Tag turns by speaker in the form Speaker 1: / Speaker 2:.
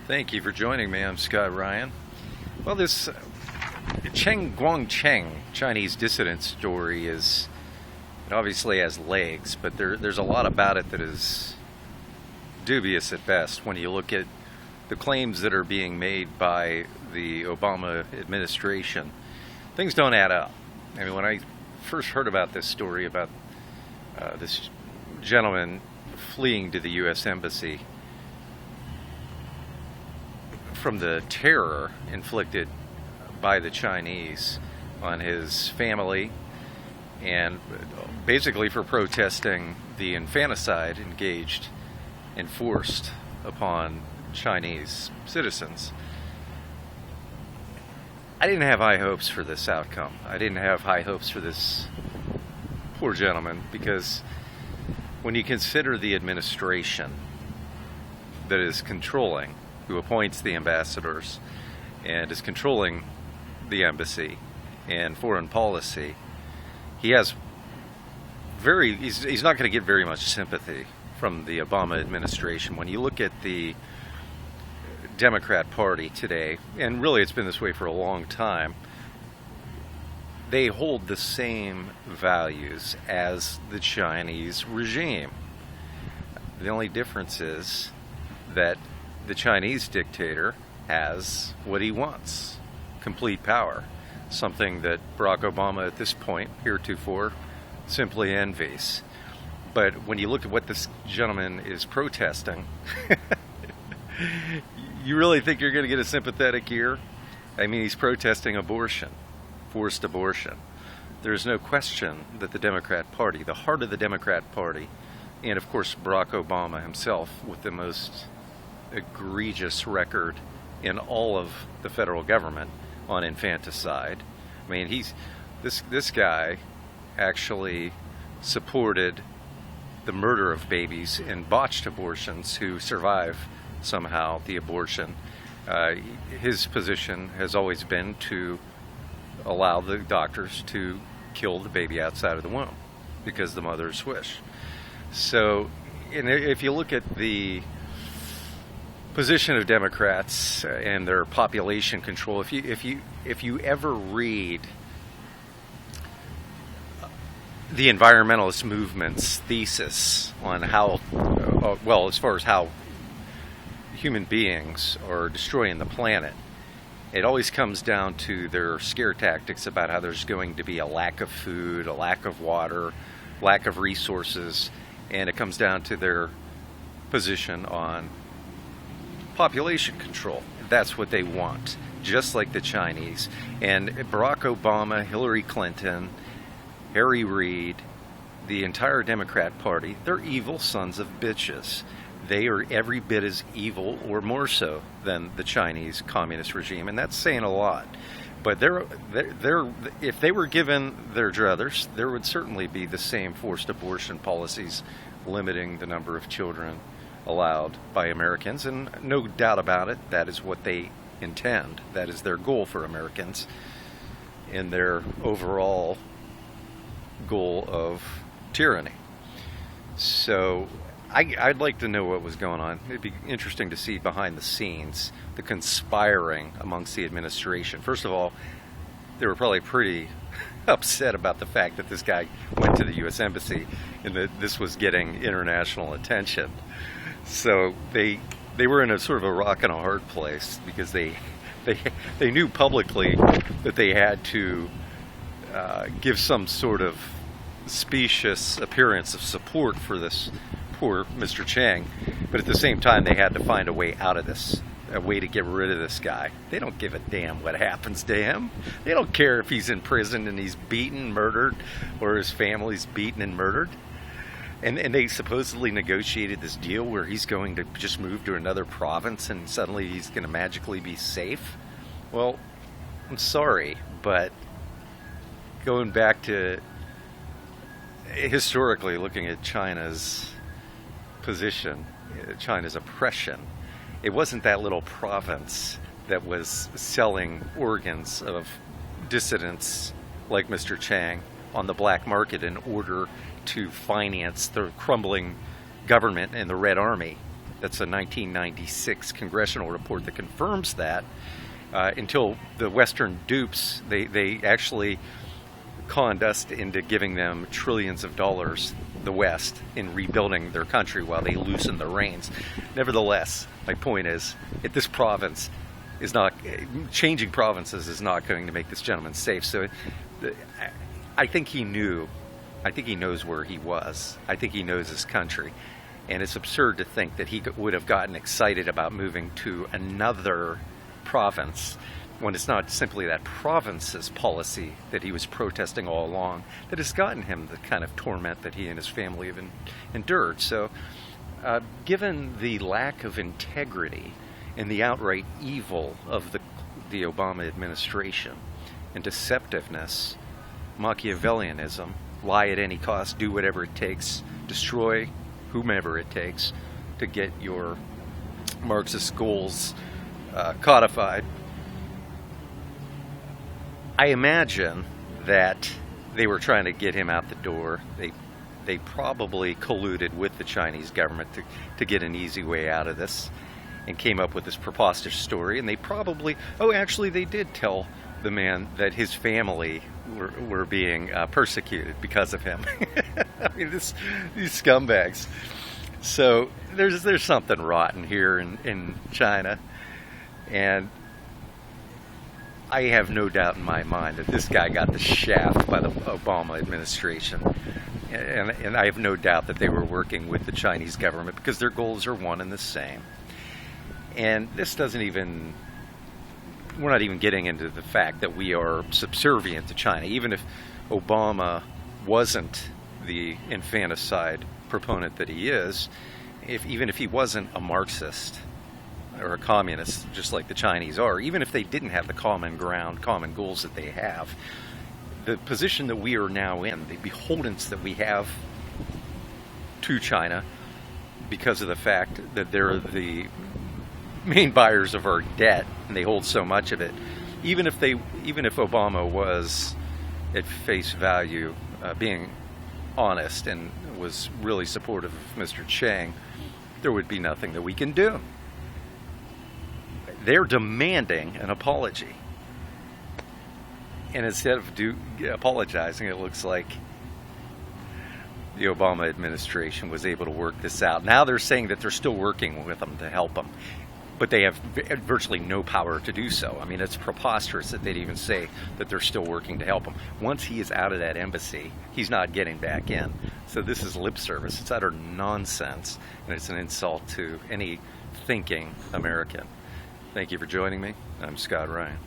Speaker 1: Thank you for joining me. I'm Scott Ryan. Well, this Cheng Guangcheng Chinese dissident story it obviously has legs, but there's a lot about it that is dubious at best when you look at the claims that are being made by the Obama administration. Things don't add up. I mean, when I first heard about this story about this gentleman fleeing to the U.S. Embassy from the terror inflicted by the Chinese on his family, and basically for protesting the infanticide engaged and forced upon Chinese citizens. I didn't have high hopes for this outcome. I didn't have high hopes for this poor gentleman, because when you consider the administration that is controlling, who appoints the ambassadors and is controlling the embassy and foreign policy, he's not going to get very much sympathy from the Obama administration. When you look at the Democrat Party today, and really it's been this way for a long time, they hold the same values as the Chinese regime. The only difference is that the Chinese dictator has what he wants: complete power, something that Barack Obama at this point, heretofore, simply envies. But when you look at what this gentleman is protesting, you really think you're going to get a sympathetic ear? I mean, he's protesting abortion, forced abortion. There's no question that the Democrat Party, the heart of the Democrat Party, and of course Barack Obama himself, with the most egregious record in all of the federal government on infanticide. I mean, this guy actually supported the murder of babies in botched abortions who survive somehow the abortion. His position has always been to allow the doctors to kill the baby outside of the womb because the mother's wish. So, and if you look at the position of Democrats and their population control, if you ever read the environmentalist movement's thesis on how, as far as how human beings are destroying the planet, it always comes down to their scare tactics about how there's going to be a lack of food, a lack of water, lack of resources, and it comes down to their position on population control. That's what they want, just like the Chinese. And Barack Obama, Hillary Clinton, Harry Reid, the entire Democrat Party, they're evil sons of bitches. They are every bit as evil, or more so, than the Chinese communist regime, and that's saying a lot. But if they were given their druthers, there would certainly be the same forced abortion policies limiting the number of children allowed by Americans, and no doubt about it, that is what they intend. That is their goal for Americans in their overall goal of tyranny. So I'd like to know what was going on. It'd be interesting to see behind the scenes the conspiring amongst the administration. First of all, they were probably pretty upset about the fact that this guy went to the U.S. Embassy and that this was getting international attention. So they were in a sort of a rock and a hard place, because they knew publicly that they had to give some sort of specious appearance of support for this poor Mr. Cheng, but at the same time they had to find a way out of this, a way to get rid of this guy. They don't give a damn what happens to him. They don't care if he's in prison and he's beaten, murdered, or his family's beaten and murdered. And they supposedly negotiated this deal where he's going to just move to another province and suddenly he's going to magically be safe. Well, I'm sorry, but going back to historically looking at China's position, China's oppression, it wasn't that little province that was selling organs of dissidents like Mr. Cheng on the black market in order to finance the crumbling government and the Red Army That's a 1996 congressional report that confirms that. Until the Western dupes, they actually conned us into giving them trillions of dollars, the West, in rebuilding their country while they loosen the reins. Nevertheless, my point is, this province is not, changing provinces is not going to make this gentleman safe. So I think he knew, I think he knows where he was. I think he knows his country. And it's absurd to think that he would have gotten excited about moving to another province when it's not simply that province's policy that he was protesting all along that has gotten him the kind of torment that he and his family have endured. So given the lack of integrity and the outright evil of the Obama administration and deceptiveness, Machiavellianism, lie at any cost, do whatever it takes, destroy whomever it takes to get your Marxist goals codified. I imagine that they were trying to get him out the door. They probably colluded with the Chinese government to get an easy way out of this and came up with this preposterous story. And they probably, actually they did tell the man that his family were being persecuted because of him. I mean, these scumbags. So there's something rotten here in China. And I have no doubt in my mind that this guy got the shaft by the Obama administration. And I have no doubt that they were working with the Chinese government because their goals are one and the same. And this doesn't even, we're not even getting into the fact that we are subservient to China. Even if Obama wasn't the infanticide proponent that he is, even if he wasn't a Marxist or a communist, just like the Chinese are, even if they didn't have the common ground, common goals that they have, the position that we are now in, the beholdens that we have to China because of the fact that they're the main buyers of our debt and they hold so much of it, even if Obama was at face value being honest and was really supportive of Mr. Cheng, there would be nothing that we can do. They're demanding an apology. And instead of apologizing, it looks like the Obama administration was able to work this out. Now they're saying that they're still working with them to help them, but they have virtually no power to do so. I mean, it's preposterous that they'd even say that they're still working to help him. Once he is out of that embassy, he's not getting back in. So this is lip service. It's utter nonsense, and it's an insult to any thinking American. Thank you for joining me. I'm Scott Ryan.